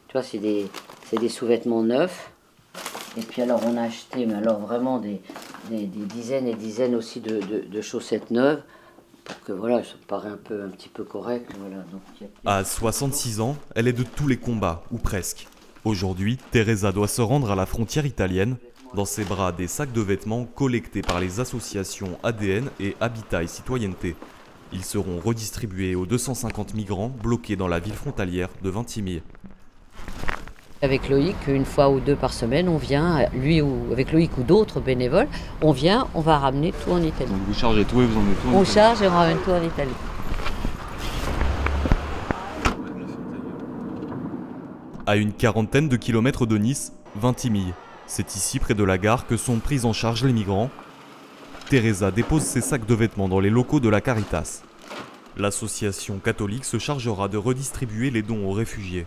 Tu vois, c'est des sous-vêtements neufs. Et puis alors on a acheté, mais alors vraiment des dizaines et dizaines aussi de chaussettes neuves. Pour que voilà, ça me paraît un petit peu correct. Voilà, donc, À 66 ans, elle est de tous les combats, ou presque. Aujourd'hui, Teresa doit se rendre à la frontière italienne. Dans ses bras, des sacs de vêtements collectés par les associations ADN et Habitat et Citoyenneté. Ils seront redistribués aux 250 migrants bloqués dans la ville frontalière de Ventimille. Avec Loïc, une fois ou deux par semaine, on vient, lui ou avec Loïc ou d'autres bénévoles, on vient, on va ramener tout en Italie. Donc vous chargez tout et vous emmenez tout en Italie. On charge et on ramène tout en Italie. À une quarantaine de kilomètres de Nice, Ventimille. C'est ici, près de la gare, que sont pris en charge les migrants. Teresa dépose ses sacs de vêtements dans les locaux de la Caritas. L'association catholique se chargera de redistribuer les dons aux réfugiés.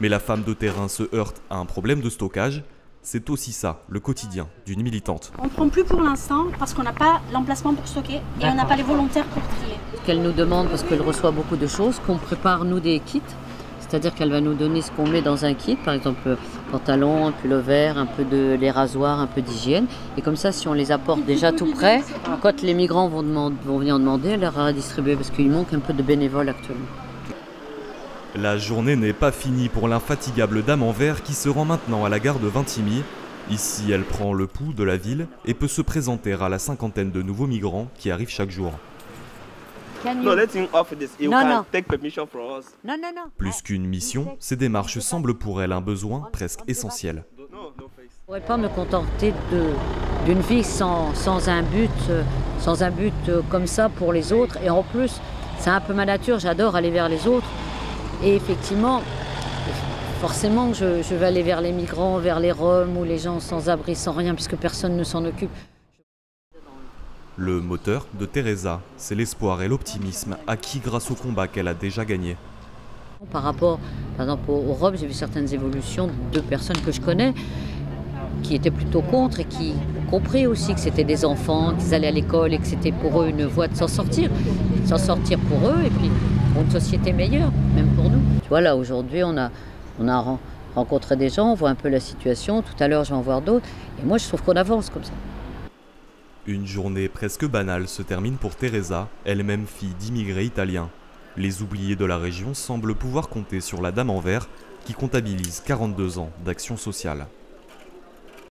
Mais la femme de terrain se heurte à un problème de stockage. C'est aussi ça, le quotidien d'une militante. On ne prend plus pour l'instant parce qu'on n'a pas l'emplacement pour stocker et on n'a pas les volontaires pour trier. Ce qu'elle nous demande, parce qu'elle reçoit beaucoup de choses, qu'on prépare nous des kits. C'est-à-dire qu'elle va nous donner ce qu'on met dans un kit, par exemple pantalon, un pull-over, un peu de les rasoirs, un peu d'hygiène. Et comme ça, si on les apporte déjà tout prêts, quand les migrants vont venir demander, elle leur a distribué parce qu'il manque un peu de bénévoles actuellement. La journée n'est pas finie pour l'infatigable dame en vert qui se rend maintenant à la gare de Ventimille. Ici, elle prend le pouls de la ville et peut se présenter à la cinquantaine de nouveaux migrants qui arrivent chaque jour. No, let's off this. You can take permission from us. Non. Plus qu'une mission, ces démarches semblent pour elle un besoin presque essentiel. Je ne pourrais pas me contenter d'une vie sans un but comme ça pour les autres. Et en plus, c'est un peu ma nature, j'adore aller vers les autres. Et effectivement, forcément, je vais aller vers les migrants, vers les Roms ou les gens sans abri, sans rien, puisque personne ne s'en occupe. Le moteur de Teresa, c'est l'espoir et l'optimisme acquis grâce au combat qu'elle a déjà gagné. Par rapport, par exemple, aux Roms, j'ai vu certaines évolutions de personnes que je connais qui étaient plutôt contre et qui ont compris aussi que c'était des enfants, qu'ils allaient à l'école et que c'était pour eux une voie de s'en sortir pour eux et puis pour une société meilleure, même pour nous. Tu vois, là, aujourd'hui, on a rencontré des gens, on voit un peu la situation. Tout à l'heure, je vais en voir d'autres. Et moi, je trouve qu'on avance comme ça. Une journée presque banale se termine pour Teresa, elle-même fille d'immigrés italiens. Les oubliés de la région semblent pouvoir compter sur la Dame en vert qui comptabilise 42 ans d'action sociale.